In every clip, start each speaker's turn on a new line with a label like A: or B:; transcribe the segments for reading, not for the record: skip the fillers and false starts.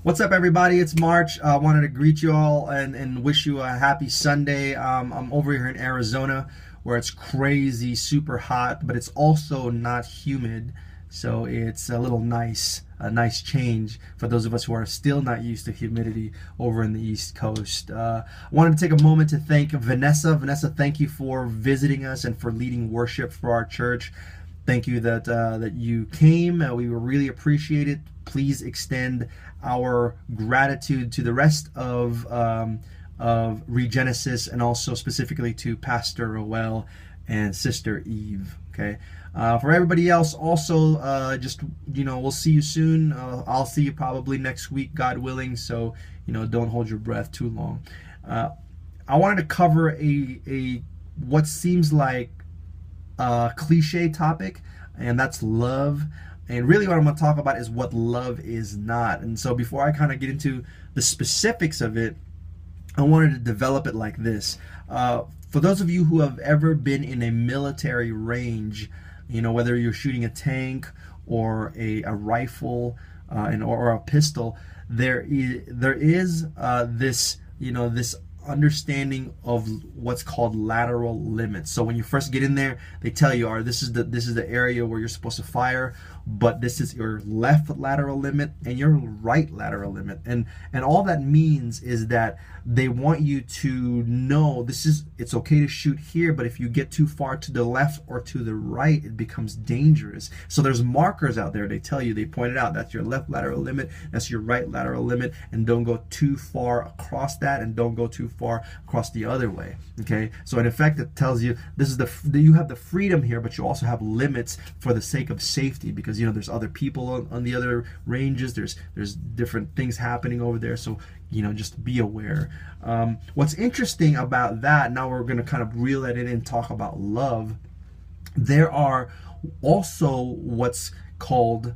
A: What's up, everybody? It's March. I wanted to greet you all and wish you a happy Sunday. I'm over here in Arizona where it's crazy, super hot, but it's also not humid. So it's a nice change for those of us who are still not used to humidity over in the East Coast. I wanted to take a moment to thank Vanessa. Vanessa, thank you for visiting us and for leading worship for our church. Thank you that you came. We really appreciate it. Please extend our gratitude to the rest of Regenesis, and also specifically to Pastor Roel and Sister Eve. Okay. For everybody else, also, just, we'll see you soon. I'll see you probably next week, God willing. So, don't hold your breath too long. I wanted to cover a what seems like a cliche topic, and that's love. And really what I'm going to talk about is what love is not. And so before I kind of get into the specifics of it, I wanted to develop it like this. For those of you who have ever been in a military range, whether you're shooting a tank or a rifle or a pistol, there is this, this understanding of what's called lateral limits. So when you first get in there, they tell you, this is the area where you're supposed to fire, but this is your left lateral limit and your right lateral limit. And all that means is that they want you to know it's okay to shoot here, but if you get too far to the left or to the right, it becomes dangerous. So there's markers out there. They tell you, they point it out, that's your left lateral limit, that's your right lateral limit, and don't go too far across that, and don't go too far across the other way. Okay, so in effect it tells you you have the freedom here, but you also have limits for the sake of safety, because there's other people on the other ranges, there's different things happening over there. So just be aware. What's interesting about that, now we're going to kind of reel that in and talk about love. There are also what's called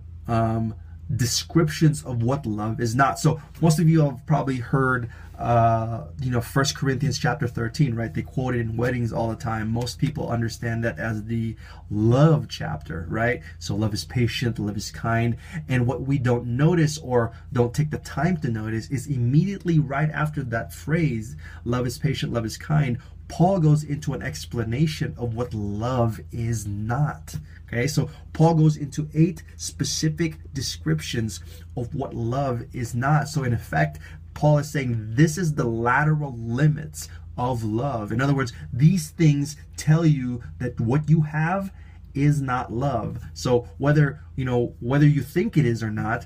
A: descriptions of what love is not. So most of you have probably heard 1 Corinthians chapter 13, right? They quote it in weddings all the time. Most people understand that as the love chapter, right? So love is patient, love is kind. And what we don't notice, or don't take the time to notice, is immediately right after that phrase, love is patient, love is kind, Paul goes into an explanation of what love is not. Okay, so Paul goes into 8 specific descriptions of what love is not. So in effect, Paul is saying this is the lateral limits of love. In other words, these things tell you that what you have is not love. So whether you think it is or not,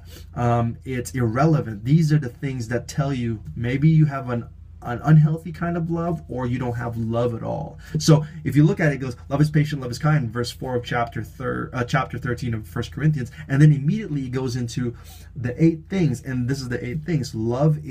A: it's irrelevant. These are the things that tell you maybe you have an unhealthy kind of love, or you don't have love at all. So if you look at it, it goes, love is patient, love is kind, verse 4 of chapter 13 of 1 Corinthians, and then immediately it goes into the 8 things, and this is the 8 things. Love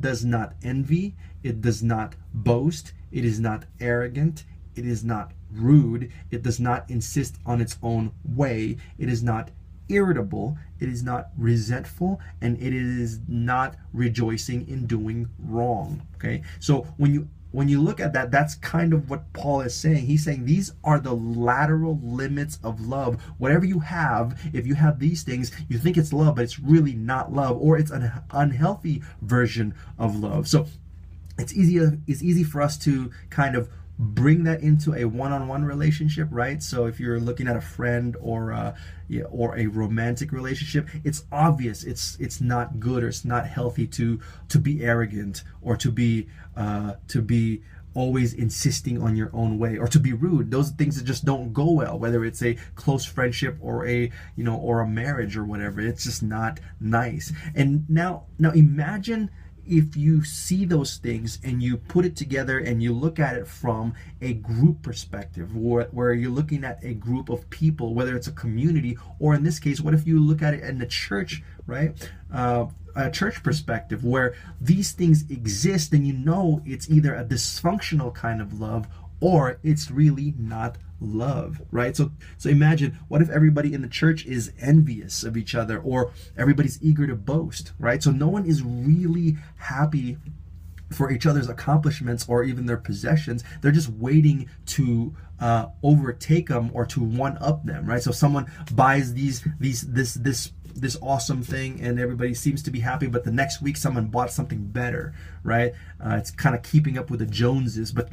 A: does not envy, it does not boast, it is not arrogant, it is not rude, it does not insist on its own way, it is not irritable, it is not resentful, and it is not rejoicing in doing wrong. Okay, so when you look at that, that's kind of what Paul is saying. He's saying these are the lateral limits of love. Whatever you have, if you have these things, you think it's love, but it's really not love, or it's an unhealthy version of love. So it's easy for us to kind of bring that into a one-on-one relationship, right? So if you're looking at a friend or a romantic relationship, it's obvious it's not good, or it's not healthy to be arrogant, or to be always insisting on your own way, or to be rude. Those things that just don't go well, whether it's a close friendship or a marriage or whatever. It's just not nice. And now imagine if you see those things and you put it together and you look at it from a group perspective, where you're looking at a group of people, whether it's a community, or in this case, what if you look at it in the church, right? A church perspective, where these things exist, and it's either a dysfunctional kind of love, or it's really not love, right? So imagine, what if everybody in the church is envious of each other, or everybody's eager to boast, right? So no one is really happy for each other's accomplishments or even their possessions. They're just waiting to overtake them or to one up them, right? So someone buys this this awesome thing and everybody seems to be happy, but the next week someone bought something better, right? It's kind of keeping up with the Joneses, but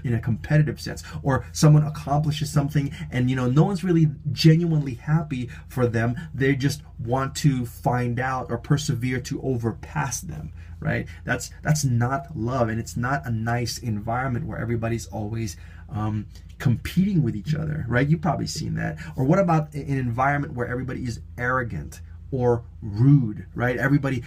A: in a competitive sense. Or someone accomplishes something and, no one's really genuinely happy for them. They just want to find out or persevere to overpass them, right? That's not love, and it's not a nice environment where everybody's always competing with each other, right? You've probably seen that. Or what about an environment where everybody is arrogant or rude, right? Everybody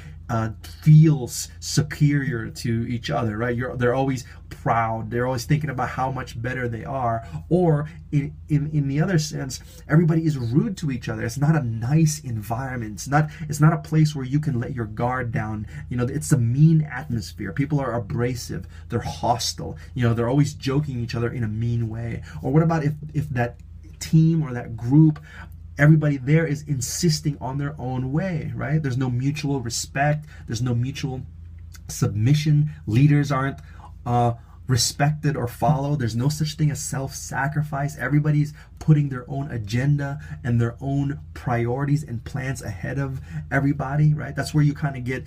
A: feels superior to each other, right? They're always proud. They're always thinking about how much better they are. Or in the other sense, everybody is rude to each other. It's not a nice environment. It's not a place where you can let your guard down. It's a mean atmosphere. People are abrasive. They're hostile. They're always joking each other in a mean way. Or what about if that team or that group, everybody there is insisting on their own way, right? There's no mutual respect. There's no mutual submission. Leaders aren't respected or followed. There's no such thing as self-sacrifice. Everybody's putting their own agenda and their own priorities and plans ahead of everybody, right? That's where you kind of get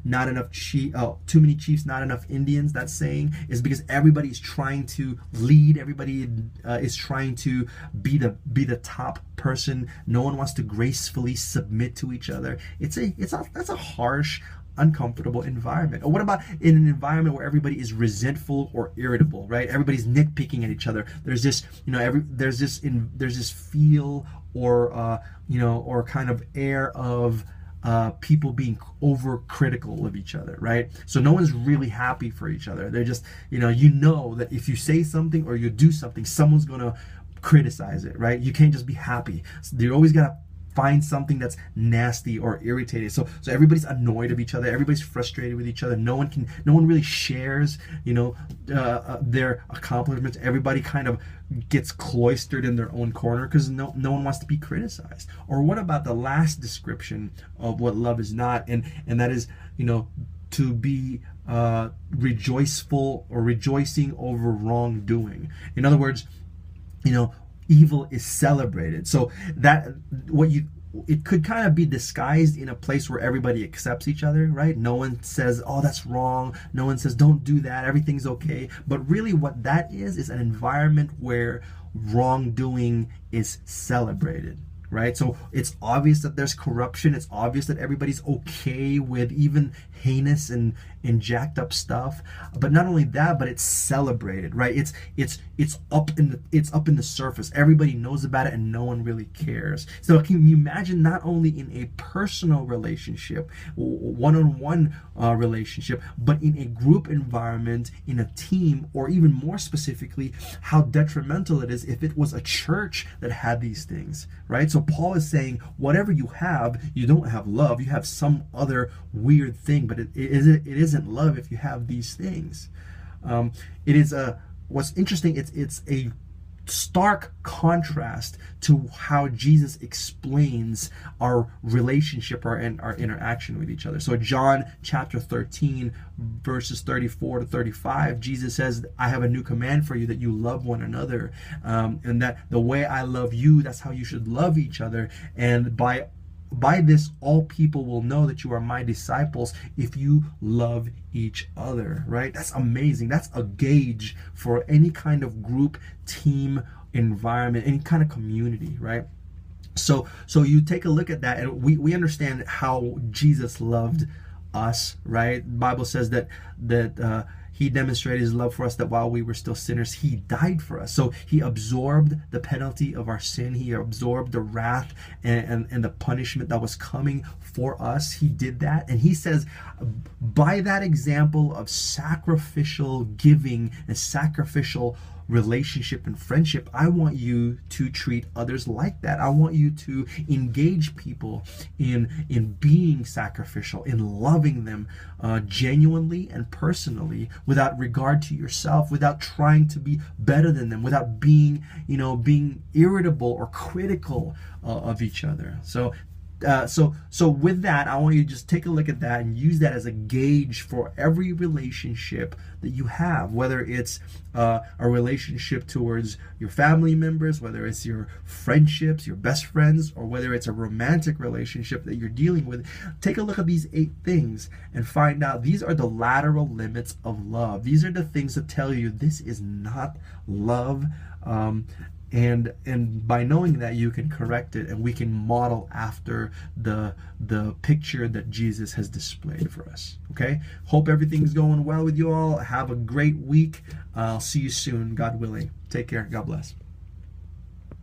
A: not enough too many chiefs, not enough Indians. That saying is because everybody's trying to lead. Everybody is trying to be the top person. No one wants to gracefully submit to each other. That's a harsh, uncomfortable environment. Or what about in an environment where everybody is resentful or irritable, right? Everybody's nitpicking at each other. There's this, there's this feel or kind of air of people being overcritical of each other, right? So no one's really happy for each other. They're just, that if you say something or you do something, someone's gonna criticize it, right? You can't just be happy. So you always gotta find something that's nasty or irritating. So everybody's annoyed of each other. Everybody's frustrated with each other. No one really shares, their accomplishments. Everybody kind of gets cloistered in their own corner because no one wants to be criticized. Or what about the last description of what love is not? And that is, to be rejoiceful or rejoicing over wrongdoing. In other words, evil is celebrated. So it could kind of be disguised in a place where everybody accepts each other, right? No one says, oh, that's wrong. No one says, don't do that. Everything's okay. But really what that is an environment where wrongdoing is celebrated, right? So it's obvious that there's corruption. It's obvious that everybody's okay with even heinous and jacked up stuff. But not only that, but it's celebrated, right? It's up in the surface. Everybody knows about it and no one really cares. So can you imagine, not only in a personal relationship, one-on-one relationship, but in a group environment, in a team, or even more specifically, how detrimental it is if it was a church that had these things, right? So Paul is saying, whatever you have, you don't have love. You have some other weird thing, but it isn't love if you have these things. What's interesting, it's a stark contrast to how Jesus explains our relationship and our interaction with each other. So John chapter 13 verses 34 to 35, Jesus says, I have a new command for you, that you love one another, and that the way I love you, that's how you should love each other. And by this, all people will know that you are my disciples, if you love each other, right? That's amazing. That's a gauge for any kind of group, team, environment, any kind of community, right? So you take a look at that, and we understand how Jesus loved us, right? The Bible says that he demonstrated his love for us, that while we were still sinners, he died for us. So he absorbed the penalty of our sin. He absorbed the wrath and the punishment that was coming for us. He did that. And he says, by that example of sacrificial giving and sacrificial relationship and friendship, I want you to treat others like that. I want you to engage people in being sacrificial, in loving them genuinely and personally, without regard to yourself, without trying to be better than them, without being irritable or critical of each other. So So with that, I want you to just take a look at that and use that as a gauge for every relationship that you have, whether it's a relationship towards your family members, whether it's your friendships, your best friends, or whether it's a romantic relationship that you're dealing with. Take a look at these 8 things and find out these are the lateral limits of love. These are the things that tell you this is not love. And by knowing that, you can correct it, and we can model after the picture that Jesus has displayed for us. Okay? Hope everything's going well with you all. Have a great week. I'll see you soon, God willing. Take care. God bless.